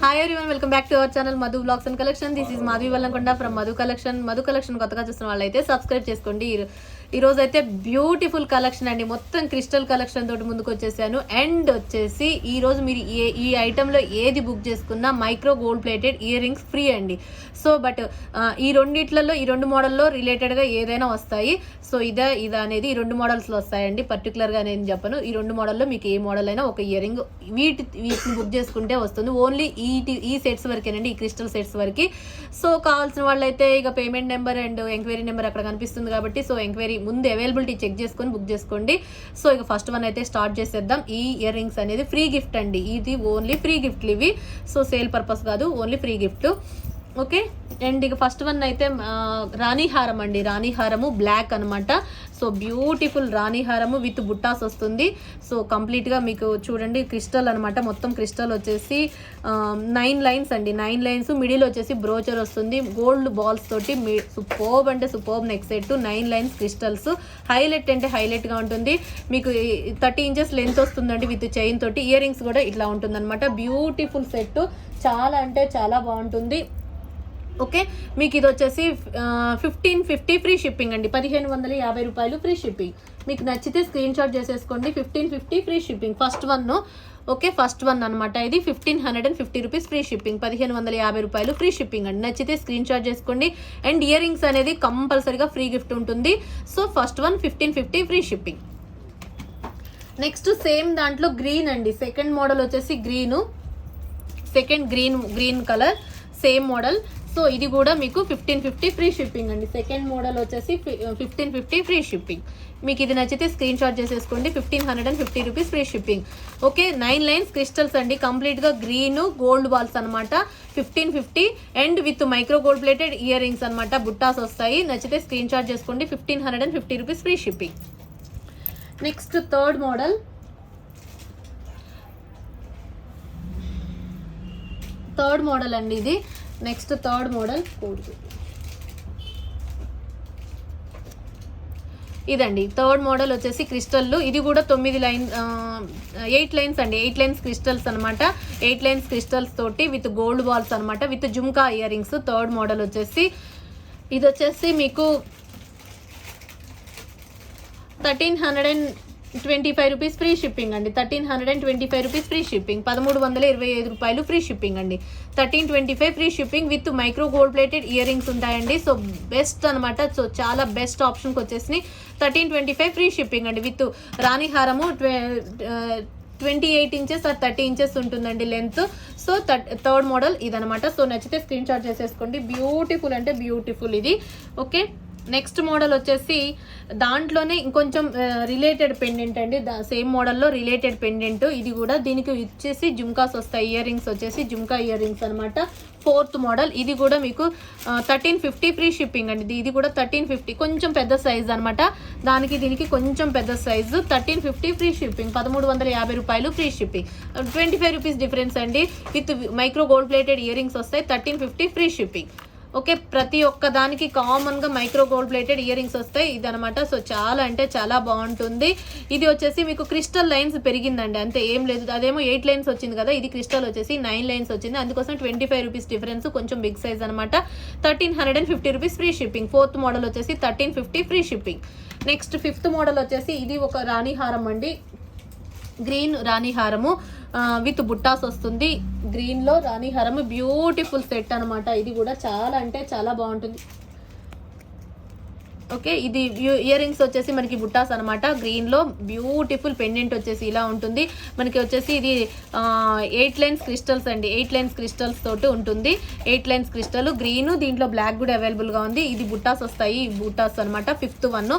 Hi everyone, welcome back to our channel Madhu blogs and collection. This is Madhavi Vallamkonda from Madhu collection కొత్తగా చూస్తున్న వాళ్ళైతే subscribe చేసుకోండి. ఈ రోజు అయితే బ్యూటిఫుల్ కలెక్షన్ అండి, మొత్తం క్రిస్టల్ కలెక్షన్ తోటి ముందుకు వచ్చేసాను. అండ్ వచ్చేసి ఈ రోజు మీరు ఈ ఐటెంలో ఏది బుక్ చేసుకున్నా micro gold plated ear rings free అండి. సో బట్ ఈ రెండిట్లలో ఈ రెండు మోడల్లో రిలేటెడ్గా ఏదైనా వస్తాయి. సో ఇదా అనేది ఈ రెండు మోడల్స్లో వస్తాయండి. పర్టికులర్గా నేను చెప్పను, ఈ రెండు మోడల్లో మీకు ఏ మోడల్ అయినా ఒక ఇయర్ రింగ్ వీటిని బుక్ చేసుకుంటే వస్తుంది. ఓన్లీ ఈ సెట్స్ వరకేనండి, ఈ క్రిస్టల్ సెట్స్ వరకు. సో కావాల్సిన వాళ్ళైతే ఇక payment number and enquiry number అక్కడ కనిపిస్తుంది కాబట్టి సో ఎంక్వైరీ ముందు అవైలబిలిటీ చెక్ చేసుకొని బుక్ చేసుకోండి. సో ఇక ఫస్ట్ వన్ అయితే స్టార్ట్ చేసేద్దాం. ఈ ఇయర్ రింగ్స్ అనేది ఫ్రీ గిఫ్ట్ అండి, ఇది ఓన్లీ ఫ్రీ గిఫ్ట్లు ఇవి. సో సేల్ పర్పస్ కాదు, only free gift. Okay, and ఇక ఫస్ట్ వన్ అయితే రాణి హారం అండి, రాణి హారము బ్లాక్ అనమాట. సో బ్యూటిఫుల్ రాణి హారము విత్ బుట్టాస్ వస్తుంది. సో కంప్లీట్గా మీకు చూడండి క్రిస్టల్ అనమాట, మొత్తం క్రిస్టల్ వచ్చేసి 9 లైన్స్ అండి, 9 లైన్స్. మిడిల్ వచ్చేసి బ్రోచర్ వస్తుంది గోల్డ్ బాల్స్ తోటి. సూపర్బ్ అంటే superb neck set, 9 lines crystals. Highlight అంటే హైలైట్గా ఉంటుంది. మీకు 30 ఇంచెస్ లెంత్ వస్తుందండి విత్ చైన్ తోటి. ఇయర్ రింగ్స్ కూడా ఇట్లా ఉంటుంది అనమాట. బ్యూటిఫుల్ సెట్, చాలా అంటే చాలా బాగుంటుంది. ఓకే, మీకు ఇది వచ్చేసి 1550 ఫ్రీ షిప్పింగ్ అండి, 1550 రూపాయలు ఫ్రీ షిప్పింగ్. మీకు నచ్చితే స్క్రీన్ షాట్ చేసేసుకోండి. 1550 free shipping first one. Okay, first one అనమాట ఇది. 1550 రూపీస్ ఫ్రీ షిప్పింగ్, 1550 రూపాయలు ఫ్రీ షిప్పింగ్ అండి. నచ్చితే స్క్రీన్ షాట్ చేసుకోండి. అండ్ ఇయర్ రింగ్స్ అనేది కంపల్సరీగా ఫ్రీ గిఫ్ట్ ఉంటుంది. So first one 1550 free shipping. Next same దాంట్లో గ్రీన్ అండి, సెకండ్ మోడల్ వచ్చేసి second green colour same model. So ఇది కూడా మీకు 1550 ఫ్రీ షిప్పింగ్ అండి. సెకండ్ మోడల్ వచ్చేసి 1550 ఫ్రీ షిప్పింగ్. మీకు ఇది నచ్చితే స్క్రీన్ షాట్ చేసేసుకోండి. 1550 rupees free shipping. Okay, 9 lines crystals అండి, కంప్లీట్గా గ్రీన్ గోల్డ్ బాల్స్ అనమాట. 1550 and with micro gold plated ear rings అనమాట, బుట్టాస్ వస్తాయి. నచ్చితే స్క్రీన్ షాట్ చేసుకోండి. 1550 rupees free shipping. Next third model అండి ఇది. నెక్స్ట్ థర్డ్ మోడల్ ఇదండి. థర్డ్ మోడల్ వచ్చేసి క్రిస్టల్. ఇది కూడా 8 లైన్స్ అండి, 8 లైన్స్ క్రిస్టల్స్ అనమాట. 8 లైన్స్ క్రిస్టల్స్ తోటి విత్ గోల్డ్ బాల్స్ అనమాట, with jhumka ear rings. Third model వచ్చేసి ఇది వచ్చేసి మీకు 1325 రూపీస్ ఫ్రీ షిప్పింగ్ అండి. 1325 రూపీస్ ఫ్రీ షిప్పింగ్, 1325 రూపాయలు ఫ్రీ షిప్పింగ్ అండి. 1325 free shipping with micro gold plated earrings ఉంటాయండి. సో బెస్ట్ అనమాట, సో చాలా బెస్ట్ ఆప్షన్కి వచ్చేసి 1325 ఫ్రీ షిప్పింగ్ అండి. విత్ రాణి హారము 28 ఇంచెస్ ఆర్ 30 ఇంచెస్ ఉంటుందండి లెంత్. సో థర్డ్ మోడల్ ఇదనమాట. సో నచ్చితే స్క్రీన్ షాట్ చేసేసుకోండి. బ్యూటిఫుల్ అంటే బ్యూటిఫుల్ ఇది. ఓకే, నెక్స్ట్ మోడల్ వచ్చేసి దాంట్లోనే ఇంకొంచెం రిలేటెడ్ పెండెంట్ అండి, సేమ్ మోడల్లో రిలేటెడ్ పెండెంట్. ఇది కూడా దీనికి వచ్చేసి జుమ్కాస్ వస్తాయి, ఇయర్ రింగ్స్ వచ్చేసి జుమ్కా ఇయర్ రింగ్స్ అనమాట. ఫోర్త్ మోడల్ ఇది కూడా మీకు 1350 ఫ్రీ షిప్పింగ్ అండి. ఇది కూడా 1350, కొంచెం పెద్ద సైజ్ అనమాట. దీనికి కొంచెం పెద్ద సైజు. 1350 ఫ్రీ షిప్పింగ్, 1350 రూపాయలు ఫ్రీ షిప్పింగ్. 25 రూపీస్ డిఫరెన్స్ అండి. With micro gold plated earrings వస్తాయి. 1350 ఫ్రీ షిప్పింగ్. ఓకే, ప్రతి ఒక్క దానికి కామన్గా micro gold plated earrings వస్తాయి ఇదనమాట. సో చాలా అంటే చాలా బాగుంటుంది. ఇది వచ్చేసి మీకు క్రిస్టల్ లైన్స్ పెరిగిందండి, అంతే ఏం లేదు. అదేమో 8 లైన్స్ వచ్చింది కదా, ఇది క్రిస్టల్ వచ్చేసి 9 లైన్స్ వచ్చింది. అందుకోసం 25 రూపీస్ డిఫరెన్స్, కొంచెం బిగ్ సైజ్ అనమాట. 1350 rupees free shipping. Fourth model వచ్చేసి 1350 free shipping. Next fifth model వచ్చేసి ఇది ఒక రాణి హారం అండి, గ్రీన్ రాణి హారము విత్ బుట్టాస్ వస్తుంది. గ్రీన్లో రాణి హారము బ్యూటిఫుల్ సెట్ అనమాట. ఇది కూడా చాలా అంటే చాలా బాగుంటుంది. ఓకే, ఇది ఇయర్ రింగ్స్ వచ్చేసి మనకి బుట్టాస్ అనమాట. గ్రీన్లో బ్యూటిఫుల్ పెండెంట్ వచ్చేసి ఇలా ఉంటుంది. మనకి వచ్చేసి ఇది 8 లైన్స్ క్రిస్టల్స్ అండి, 8 లైన్స్ క్రిస్టల్స్ తోటి ఉంటుంది. 8 లైన్స్ క్రిస్టల్ గ్రీన్, దీంట్లో బ్లాక్ కూడా అవైలబుల్గా ఉంది. ఇది బుట్టాస్ వస్తాయి, బుట్టాస్ అనమాట. ఫిఫ్త్ వన్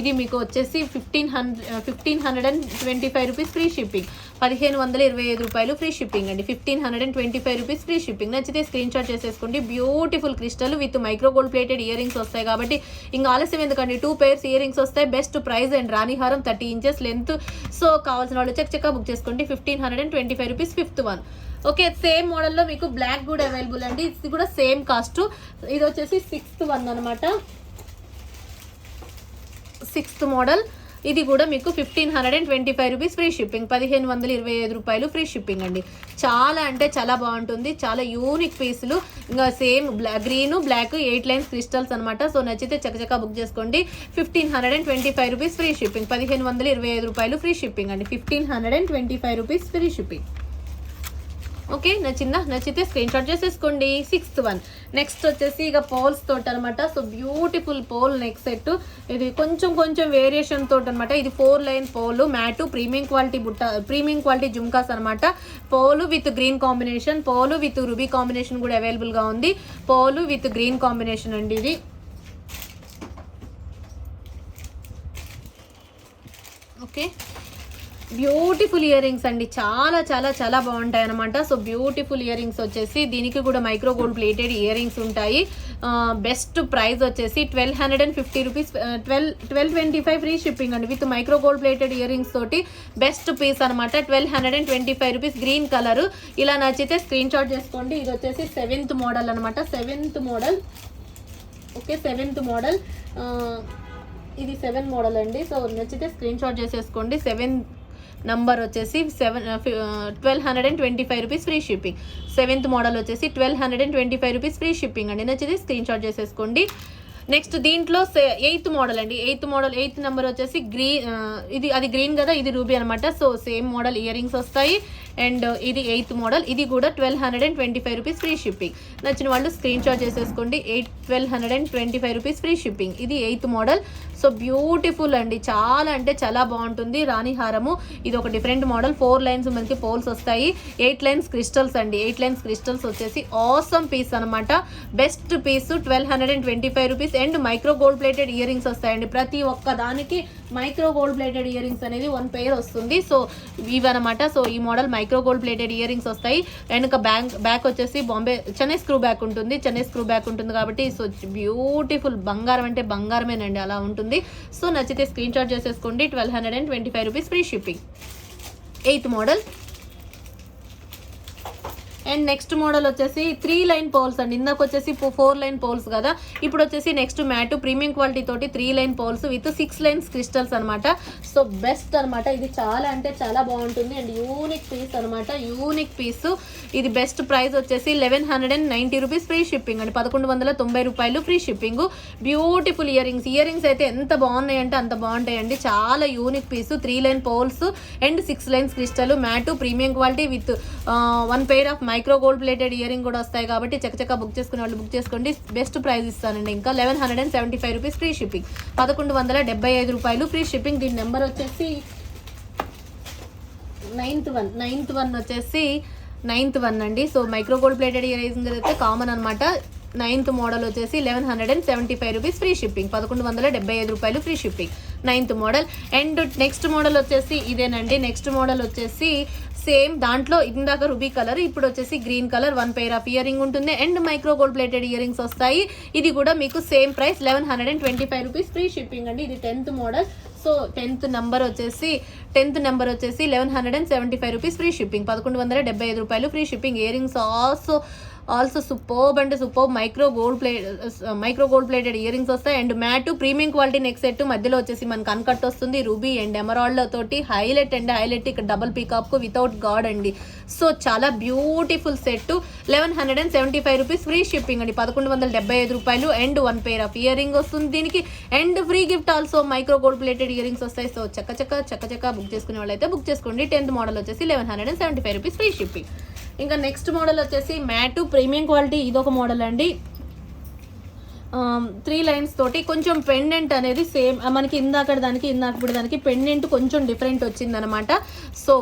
ఇది మీకు వచ్చేసి 1525 రూపీస్ ఫ్రీ షిప్పింగ్, 1525 రూపాయలు ఫ్రీ షిప్పింగ్ అండి. 1525 రూపీస్ ఫ్రీ షిప్పింగ్. నచ్చితే స్క్రీన్ షాట్ చేసేసుకోండి. Beautiful crystal with micro gold plated earrings వస్తాయి కాబట్టి ఇంకా ఆలస్యం ఎందుకండి, 2 pairs ఇయర్ రింగ్స్ వస్తాయి. బెస్ట్ ప్రైస్ అండ్ రాణి హారం 30 ఇంచెస్ లెంత్. సో కావాల్సిన వాళ్ళు చెక్ బుక్ చేసుకోండి. 1525 rupees fifth one. Okay, same మోడల్లో మీకు బ్లాక్ కూడా అవైలబుల్ అండి. ఇది కూడా సేమ్ కాస్ట్. ఇది వచ్చేసి 6th వన్ అనమాట. 6th మోడల్ ఇది కూడా మీకు 1525 రూపీస్ ఫ్రీ షిప్పింగ్, 1525 రూపాయలు ఫ్రీ షిప్పింగ్ అండి. చాలా అంటే చాలా బాగుంటుంది, చాలా యూనిక్ పీసులు. ఇంకా same green black 8 lines crystals అనమాట. సో నచ్చితే చకచకా బుక్ చేసుకోండి. 1525 రూపీస్ ఫ్రీ షిప్పింగ్, 1525 రూపాయలు ఫ్రీ షిప్పింగ్ అండి. 1525 రూపీస్ ఫ్రీ షిప్పింగ్. ఓకే, నచ్చితే స్క్రీన్ షాట్ చేసేసుకోండి. 6th వన్ నెక్స్ట్ వచ్చేసి ఇక పోల్స్ తోటి అనమాట. సో బ్యూటిఫుల్ పోల్ నెక్ సెట్. ఇది కొంచెం వేరియేషన్ తోటి అనమాట. ఇది 4 లైన్ పోలు మ్యాటు, ప్రీమియం క్వాలిటీ జుమ్కాస్ అనమాట. పోలు విత్ గ్రీన్ కాంబినేషన్, పోలు విత్ రూబీ కాంబినేషన్ కూడా అవైలబుల్గా ఉంది. పోలు విత్ గ్రీన్ కాంబినేషన్ అండి ఇది. ఓకే, బ్యూటిఫుల్ ఇయర్ రింగ్స్ అండి, చాలా బాగుంటాయి అనమాట. సో బ్యూటిఫుల్ ఇయర్ రింగ్స్ వచ్చేసి దీనికి కూడా micro gold plated ear rings ఉంటాయి. బెస్ట్ ప్రైస్ వచ్చేసి 1250 రూపీస్, 1225 ఫ్రీ షిప్పింగ్ అండి with micro gold plated ear rings తోటి. బెస్ట్ పీస్ అనమాట, 1225 రూపీస్. Green colour. ఇలా నచ్చితే స్క్రీన్ షాట్ చేసుకోండి. ఇది వచ్చేసి 7th మోడల్ అనమాట. 7th model. Okay, 7th model. ఇది 7 మోడల్ అండి. సో నచ్చితే స్క్రీన్ షాట్ చేసేసుకోండి. 7 నంబర్ వచ్చేసి 1225 rupees free shipping. 7th model వచ్చేసి 1225 రూపీస్ ఫ్రీ షిప్పింగ్ అండి. నచ్చితే స్క్రీన్ షాట్ చేసేసుకోండి. నెక్స్ట్ దీంట్లో 8th మోడల్ అండి. 8th నెంబర్ వచ్చేసి అది గ్రీన్ కదా, ఇది రూబీ అనమాట. So same model ear rings వస్తాయి. అండ్ ఇది 8th మోడల్. ఇది కూడా 1225 రూపీస్ ఫ్రీ షిప్పింగ్. నచ్చిన వాళ్ళు స్క్రీన్ షాట్ చేసేసుకోండి. 1225 రూపీస్ ఫ్రీ షిప్పింగ్. ఇది 8th మోడల్. సో బ్యూటిఫుల్ అండి, చాలా అంటే చాలా బాగుంటుంది. రాణి హారము. ఇది ఒక డిఫరెంట్ మోడల్. 4 లైన్స్ మనకి పోల్స్ వస్తాయి. 8 లైన్స్ క్రిస్టల్స్ అండి. 8 లైన్స్ క్రిస్టల్స్ వచ్చేసి ఆసమ్ పీస్ అనమాట. Best piece 1225 rupees. And micro gold plated earrings వస్తాయండి. ప్రతి ఒక్క దానికి micro gold plated earrings అనేది 1 పెయిర్ వస్తుంది. సో ఇవన్నమాట. సో ఈ model micro gold plated earrings వస్తాయి. వెనుక బ్యాక్ వచ్చేసి బాంబే చెన్నై స్క్రూ బ్యాక్ ఉంటుంది. కాబట్టి సో బ్యూటిఫుల్. బంగారం అంటే బంగారమేనండి, అలా ఉంటుంది. సో నచ్చితే స్క్రీన్ షాట్ చేసేసుకోండి. 1225 rupees free shipping. 8th model. And next model వచ్చేసి 3 లైన్ పోల్స్ అండి. ఇందాక వచ్చేసి 4 లైన్ పోల్స్ కదా, ఇప్పుడు వచ్చేసి నెక్స్ట్ మ్యాట్ ప్రీమియం క్వాలిటీ తోటి 3 line poles with 6 lines crystals అనమాట. సో బెస్ట్ అనమాట. ఇది చాలా అంటే చాలా బాగుంటుంది. అండ్ యూనిక్ పీస్ అనమాట, యూనిక్ పీస్. ఇది బెస్ట్ ప్రైస్ వచ్చేసి 1190 రూపీస్ ఫ్రీ షిప్పింగ్ అండి. 1190 రూపాయలు free shipping. Beautiful earrings అయితే ఎంత బాగున్నాయి అంటే అంత బాగుంటాయండి. చాలా unique piece. 3 line poles and 6 lines crystal matte premium quality with 1 pair of micro gold plated earring కూడా వస్తాయి. కాబట్టి చక్కచక్క బుక్ చేసుకునే వాళ్ళు బుక్ చేసుకోండి. బెస్ట్ ప్రైస్ ఇస్తానండి. ఇంకా 1175 రూపీస్ ఫ్రీ షిప్పింగ్, 1175 రూపాయలు ఫ్రీ షిప్పింగ్. దీని నెంబర్ వచ్చేసి 9th వన్ వచ్చేసి 9th వన్ అండి. So micro gold plated ear ring అయితే కామన్ అనమాట. 9th మోడల్ వచ్చేసి 1175 రూపీస్ ఫ్రీ షిప్పింగ్, 1175 రూపాయలు free shipping. 9th model. And next model వచ్చేసి ఇదేనండి. నెక్స్ట్ మోడల్ వచ్చేసి సేమ్ దాంట్లో ఇందాక రూబీ కలర్, ఇప్పుడు వచ్చేసి green colour. 1 pair of earring ఉంటుంది and micro gold plated earrings వస్తాయి. ఇది కూడా మీకు same price 1125 rupees free shipping అండి. ఇది 10th model. So 10th number వచ్చేసి 1175 రూపీస్ ఫ్రీ షిప్పింగ్, 1175 రూపాయలు free shipping. Earrings also superb అంటే superb micro gold plated earrings వస్తాయి. And matte premium quality neck set. మధ్యలో వచ్చేసి మనకు uncut వస్తుంది. రూబీ అండ్ ఎమరాల్డ్ తోటి హైలైట్ ఇక్కడ డబుల్ పీకాప్ వితౌట్ గాడ్ అండి. సో చాలా beautiful set. 1175 rupees free shipping అండి, 1175 రూపాయలు. And 1 pair of earring వస్తుంది దీనికి. And free gift also micro gold plated earrings వస్తాయి. సో చక్క బుక్ చేసుకునే వాళ్ళు అయితే బుక్ చేసుకోండి. 10th మోడల్ వచ్చేసి 1175 రూపీస్ ఫ్రీ షిప్పింగ్. ఇంకా నెక్స్ట్ మోడల్ వచ్చేసి మ్యాట్ ప్రీమియం క్వాలిటీ. ఇదొక మోడల్ అండి. 3 లైన్స్ తోటి కొంచెం పెండెంట్ అనేది సేమ్ మనకి ఇందాక దానికి పెండెంట్ కొంచెం డిఫరెంట్ వచ్చింది అనమాట. సో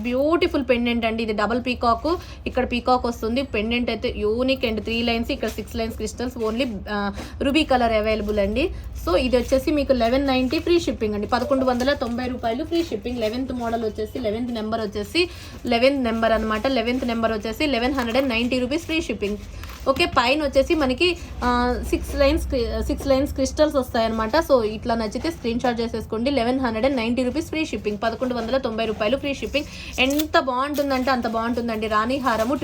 బ్యూటిఫుల్ పెండెంట్ అండి. ఇది డబుల్ పీకాక్, ఇక్కడ పీకాక్ వస్తుంది. పెండెంట్ అయితే యూనిక్. అండ్ 3 లైన్స్, ఇక్కడ 6 lines crystals. Only ruby colour available అండి. సో ఇది వచ్చేసి మీకు 1190 ఫ్రీ షిప్పింగ్ అండి, 1190 రూపాయలు ఫ్రీ షిప్పింగ్. 11th మోడల్ వచ్చేసి 11th నెంబర్ అనమాట. 11th నెంబర్ వచ్చేసి 1190 రూపీస్ ఫ్రీ షిప్పింగ్. ఓకే, పైన వచ్చేసి మనకి 6 లైన్స్ క్రిస్టల్స్ వస్తాయన్నమాట. సో ఇట్లా నచ్చితే స్క్రీన్ షాట్ చేసేసుకోండి. 1190 రూపీస్ ఫ్రీ షిప్పింగ్, 1190 రూపాయలు ఫ్రీ షిప్పింగ్. ఎంత బాగుంటుందంటే అంత బాగుంటుందండి. రాణి హారము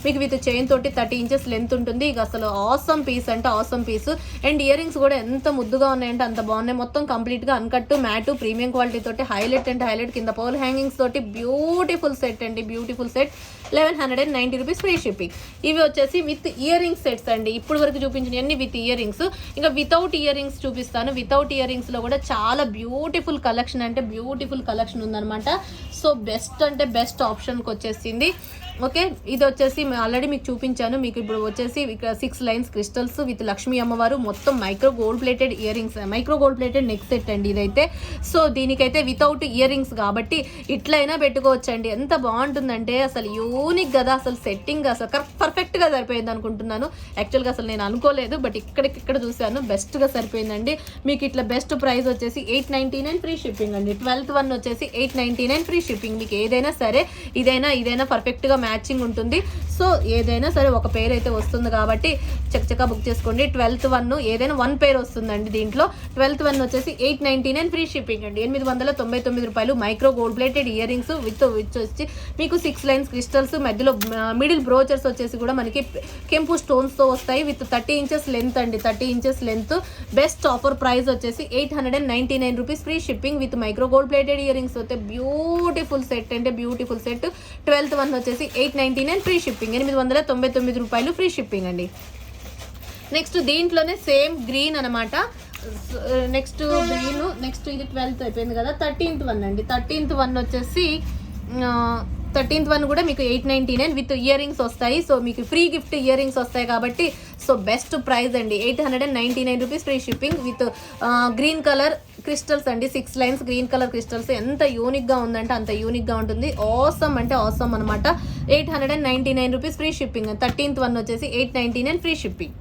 మీకు విత్ చైన్ తోటి 30 ఇంచెస్ లెంత్ ఉంటుంది. ఇక అసలు ఆసమ్ పీస్ అంటే awesome piece. And earrings కూడా ఎంత ముద్దుగా ఉన్నాయంటే అంత బాగున్నాయి. మొత్తం కంప్లీట్గా అన్కట్ మ్యాటు ప్రీమియం క్వాలిటీ తోటి హైలైట్ అంటే హైలైట్, కింద పోల్ హ్యాంగింగ్స్ తోటి బ్యూటిఫుల్ సెట్ అండి, beautiful set. 1190 rupees free shipping. ఇవి వచ్చేసి విత్ ఇయర్ రింగ్స్ సెట్స్ అండి. ఇప్పుడు వరకు చూపించినవన్నీ విత్ ఇయర్ రింగ్స్. ఇంకా వితౌట్ ఇయర్ రింగ్స్ చూపిస్తాను. వితౌట్ ఇయర్ రింగ్స్ లో కూడా చాలా బ్యూటిఫుల్ కలెక్షన్ అంటే బ్యూటిఫుల్ కలెక్షన్ ఉందన్నమాట. సో బెస్ట్ అంటే బెస్ట్ ఆప్షన్కి వచ్చేసింది. ఓకే, ఇది వచ్చేసి ఆల్రెడీ మీకు చూపించాను. మీకు ఇప్పుడు వచ్చేసి ఇక్కడ 6 లైన్స్ క్రిస్టల్స్ విత్ లక్ష్మీ అమ్మవారు, మొత్తం micro gold plated ear rings, micro gold plated neck set అండి ఇదైతే. సో దీనికైతే వితౌట్ ఇయర్ రింగ్స్ కాబట్టి ఇట్లయినా పెట్టుకోవచ్చండి. ఎంత బాగుంటుందంటే అసలు యూనిక్ కదా, అసలు సెట్టింగ్ అసలు పర్ఫెక్ట్గా సరిపోయింది అనుకుంటున్నాను. యాక్చువల్గా అసలు నేను అనుకోలేదు, బట్ ఇక్కడ చూశాను, బెస్ట్గా సరిపోయిందండి. మీకు ఇట్లా బెస్ట్ ప్రైస్ వచ్చేసి 899 ఫ్రీ షిప్పింగ్ అండి. 12th వన్ వచ్చేసి 899 ఫ్రీ షిప్పింగ్. మీకు ఏదైనా సరే ఇదైనా పర్ఫెక్ట్గా మ్యాచింగ్ ఉంటుంది. సో ఏదైనా సరే ఒక పేరు అయితే వస్తుంది కాబట్టి చక్కగా బుక్ చేసుకోండి. 12th వన్ ఏదైనా 1 పేరు వస్తుందండి దీంట్లో. 12th వన్ వచ్చేసి 899 ఫ్రీ షిప్పింగ్ అండి. 899 రూపాయలు. Micro gold plated ear rings with వచ్చి మీకు 6 లైన్స్ క్రిస్టల్స్, మధ్యలో మిడిల్ బ్రోచర్స్ వచ్చేసి కూడా మనకి కెంపు స్టోన్స్తో వస్తాయి విత్ 30 ఇంచెస్ లెంత్ అండి, 30 inches length. Best offer price వచ్చేసి 899 rupees free shipping with micro gold plated earrings అయితే బ్యూటిఫుల్ సెట్ అంటే బ్యూటిఫుల్ సెట్. 12th వన్ వచ్చేసి 899 ఫ్రీ షిప్పింగ్, 899 రూపాయలు ఫ్రీ షిప్పింగ్ అండి. నెక్స్ట్ దీంట్లోనే సేమ్ గ్రీన్ అనమాట. నెక్స్ట్ గ్రీన్, నెక్స్ట్ ఇది 12th అయిపోయింది కదా. 13th వన్ అండి. 13th వన్ వచ్చేసి 13th వన్ కూడా మీకు 899 విత్ ఇయర్ రింగ్స్ వస్తాయి. సో మీకు ఫ్రీ గిఫ్ట్ ఇయర్ రింగ్స్ వస్తాయి కాబట్టి సో బెస్ట్ ప్రైస్ అండి. 899 rupees free shipping with green colour crystals అండి. 6 లైన్స్ గ్రీన్ కలర్ క్రిస్టల్స్. ఎంత యూనిక్గా ఉందంటే అంత యూనిక్గా ఉంటుంది. ఆసమ్ అంటే ఆసమ్ అనమాట. 899 rupees free shipping. 13th one వచ్చేసి 899 ఫ్రీ షిప్పింగ్.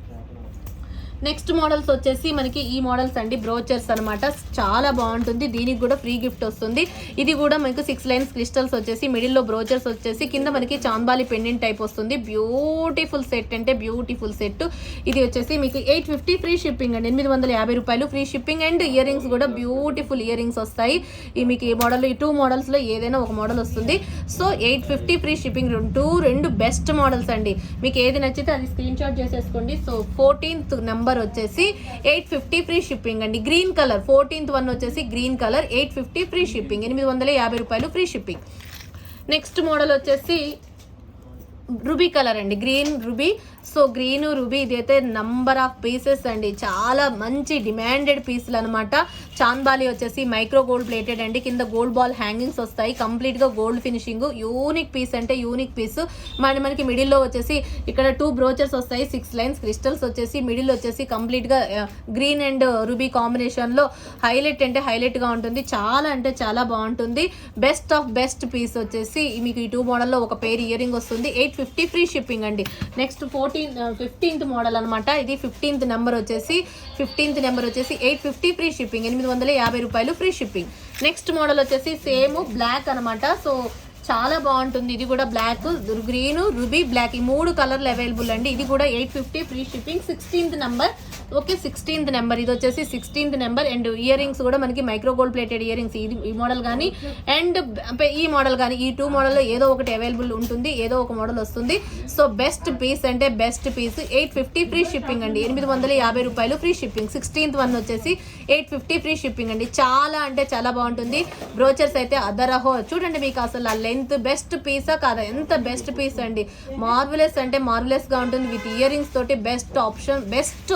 నెక్స్ట్ మోడల్స్ వచ్చేసి మనకి ఈ మోడల్స్ అండి, బ్రోచర్స్ అనమాట. చాలా బాగుంటుంది. దీనికి కూడా ఫ్రీ గిఫ్ట్ వస్తుంది. ఇది కూడా మనకు 6 లైన్స్ క్రిస్టల్స్ వచ్చేసి మిడిల్లో బ్రోచర్స్ వచ్చేసి కింద మనకి చాంబాలి పెండెంట్ టైప్ వస్తుంది. బ్యూటిఫుల్ సెట్ అంటే బ్యూటిఫుల్ సెట్. ఇది వచ్చేసి మీకు 850 ఫ్రీ షిప్పింగ్ అండి. 850 రూపాయలు free shipping. And earrings కూడా బ్యూటిఫుల్ ఇయర్ రింగ్స్ వస్తాయి. ఈ మీకు ఈ మోడల్, ఈ 2 మోడల్స్లో ఏదైనా ఒక మోడల్ వస్తుంది. So 850 free shipping. రెండు బెస్ట్ మోడల్స్ అండి. మీకు ఏది నచ్చితే అది స్క్రీన్ షాట్ చేసేసుకోండి. సో 14th నెంబర్ వచ్చేసి 850 ఫ్రీ షిప్పింగ్ అండి. గ్రీన్ కలర్ 14th వన్ వచ్చేసి గ్రీన్ కలర్ 850 ఫ్రీ షిప్పింగ్, 850 రూపాయలు ఫ్రీ షిప్పింగ్. నెక్స్ట్ మోడల్ వచ్చేసి రూబీ కలర్ అండి, green ruby. So green ruby ఇదైతే నంబర్ ఆఫ్ పీసెస్ అండి. చాలా మంచి డిమాండెడ్ పీసులు అనమాట. చాంబాలి వచ్చేసి మైక్రో గోల్డ్ ప్లేటెడ్ అండి. కింద గోల్డ్ బాల్ హ్యాంగింగ్స్ వస్తాయి. కంప్లీట్గా గోల్డ్ ఫినిషింగ్. యూనిక్ పీస్ అంటే యూనిక్ పీస్. మనకి మిడిల్లో వచ్చేసి ఇక్కడ 2 బ్రోచర్స్ వస్తాయి. 6 లైన్స్ క్రిస్టల్స్ వచ్చేసి మిడిల్ వచ్చేసి కంప్లీట్గా గ్రీన్ అండ్ రూబీ కాంబినేషన్లో హైలైట్ అంటే హైలైట్గా ఉంటుంది. చాలా అంటే చాలా బాగుంటుంది. బెస్ట్ ఆఫ్ బెస్ట్ పీస్ వచ్చేసి మీకు ఈ 2 మోడల్లో ఒక పేరు ఇయర్ రింగ్ వస్తుంది. 850 ఫ్రీ షిప్పింగ్ అండి. నెక్స్ట్ 15th మోడల్ అనమాట. ఇది 15th నెంబర్ వచ్చేసి 850 ఫ్రీ షిప్పింగ్, 850 రూపాయలు ఫ్రీ షిప్పింగ్. నెక్స్ట్ మోడల్ వచ్చేసి సేమ్ బ్లాక్ అనమాట. సో చాలా బాగుంటుంది. ఇది కూడా బ్లాక్, గ్రీన్, రూబీ, బ్లాక్ ఈ 3 కలర్లు అవైలబుల్ అండి. ఇది కూడా 850 free shipping. 16th number. Okay, 16th number. ఇది వచ్చేసి 16th number. And earrings కూడా మనకి micro gold plated ear rings. ఈ మోడల్ కానీ అండ్ ఈ మోడల్ కానీ ఈ 2 మోడల్లో ఏదో ఒకటి అవైలబుల్ ఉంటుంది, ఏదో ఒక మోడల్ వస్తుంది. సో బెస్ట్ పీస్ అంటే బెస్ట్ పీస్. 850 ఫ్రీ షిప్పింగ్ అండి, 850 రూపాయలు ఫ్రీ షిప్పింగ్. 16th వన్ వచ్చేసి 850 ఫ్రీ షిప్పింగ్ అండి. చాలా అంటే చాలా బాగుంటుంది. బ్రోచర్స్ అయితే అదరహో. చూడండి మీకు అసలు ఆ లెంత్ బెస్ట్ పీసా కాదా, ఎంత బెస్ట్ పీస్ అండి. మార్వెలస్ అంటే మార్వెలస్గా ఉంటుంది. విత్ ఇయర్ రింగ్స్ తోటి బెస్ట్ ఆప్షన్, బెస్ట్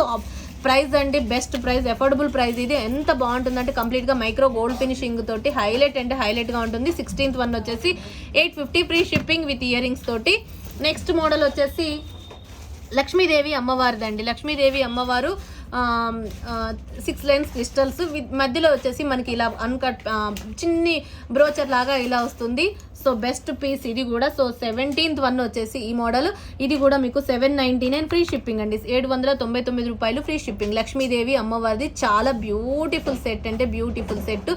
ప్రైస్ అండి. Best price, affordable price. ఇది ఎంత బాగుంటుందంటే కంప్లీట్గా మైక్రో గోల్డ్ ఫినిషింగ్ తోటి హైలైట్ అంటే హైలైట్గా ఉంటుంది. 16th వన్ వచ్చేసి 850 free shipping with ear rings తోటి. నెక్స్ట్ మోడల్ వచ్చేసి లక్ష్మీదేవి అమ్మవారిదండి. లక్ష్మీదేవి అమ్మవారు 6 లైన్స్ క్రిస్టల్స్ విత్ మధ్యలో వచ్చేసి మనకి ఇలా అన్కట్ చిన్ని బ్రోచర్ లాగా ఇలా వస్తుంది. సో బెస్ట్ పీస్ ఇది కూడా. సో 17th వన్ వచ్చేసి ఈ మోడల్. ఇది కూడా మీకు 799 ఫ్రీ షిప్పింగ్ అండి, 799 రూపాయలు ఫ్రీ షిప్పింగ్. లక్ష్మీదేవి అమ్మవారిది చాలా బ్యూటిఫుల్ సెట్ అంటే బ్యూటిఫుల్ సెట్.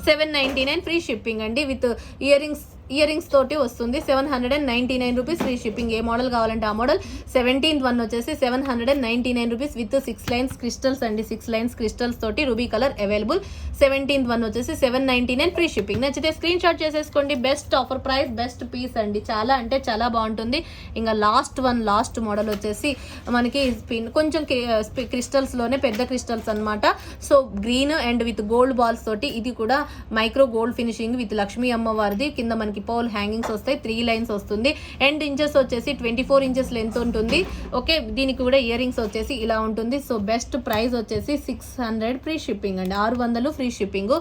799 ఫ్రీ షిప్పింగ్ అండి with ear rings ear rings తోటి వస్తుంది. 799 రూపీస్ ఫ్రీ షిప్పింగ్. ఏ మోడల్ కావాలంటే ఆ మోడల్. 17th వన్ వచ్చేసి 799 రూపీస్ విత్ 6 లైన్స్ క్రిస్టల్స్ అండి. 6 లైన్స్ క్రిస్టల్స్ తోటి ruby colour available. 17th one వచ్చేసి 799 ఫ్రీ షిప్పింగ్. నచ్చితే స్క్రీన్ షాట్ చేసేసుకోండి. Best offer price, best piece అండి. చాలా అంటే చాలా బాగుంటుంది. ఇంకా లాస్ట్ మోడల్ వచ్చేసి మనకి కొంచెం క్రిస్టల్స్ లోనే పెద్ద క్రిస్టల్స్ అన్నమాట. So green and with gold balls తోటి, ఇది కూడా micro gold finishing with Lakshmi అమ్మవారిది. కింద మనకి పోల్ హ్యాంగింగ్స్ వస్తాయి. 3 లైన్స్ వస్తుంది. అండ్ ఇంచెస్ వచ్చేసి 24 ఇంచెస్ లెంత్ ఉంటుంది. ఓకే, దీనికి కూడా ఇయర్ రింగ్స్ వచ్చేసి ఇలా ఉంటుంది. సో బెస్ట్ ప్రైస్ వచ్చేసి 600 ఫ్రీ షిప్పింగ్ అండి. 600 ఫ్రీ షిప్పింగ్.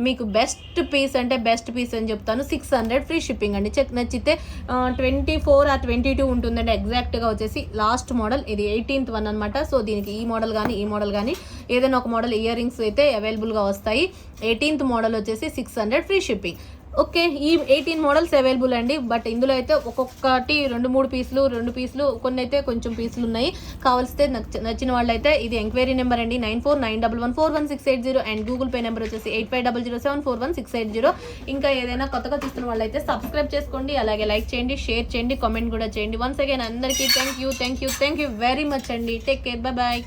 మీకు బెస్ట్ పీస్ అంటే బెస్ట్ పీస్ అని చెప్తాను. 600 ఫ్రీ షిప్పింగ్ అండి. నచ్చితే 24 ఆ 22 ఉంటుందండి ఎగ్జాక్ట్గా వచ్చేసి. లాస్ట్ మోడల్ ఇది 18th వన్ అనమాట. సో దీనికి ఈ మోడల్ కానీ ఏదైనా ఒక మోడల్ ఇయర్ రింగ్స్ అయితే అవైలబుల్గా వస్తాయి. 18th మోడల్ వచ్చేసి 600 ఫ్రీ షిప్పింగ్. ఓకే, ఈ 18 మోడల్స్ అవైలబుల్ అండి. బట్ ఇందులో అయితే ఒక్కొక్కటి 2-3 పీసులు కొన్ని అయితే కొంచెం పీసులు ఉన్నాయి. కావాల్సితే నచ్చిన వాళ్ళు అయితే ఇది ఎంక్వైరీ నెంబర్ అండి 9491411680 అండ్ గూగుల్ పే నెంబర్ వచ్చేసి 8500741680. ఇంకా ఏదైనా కొత్తగా చూస్తున్న వాళ్ళు అయితే సబ్స్క్రైబ్ చేసుకోండి. అలాగే లైక్ చేయండి, షేర్ చేయండి, కామెంట్ కూడా చేయండి. వన్స్ అగైన్ అందరికీ థ్యాంక్ యూ వెరీ మచ్ అండి. Take care, bye bye.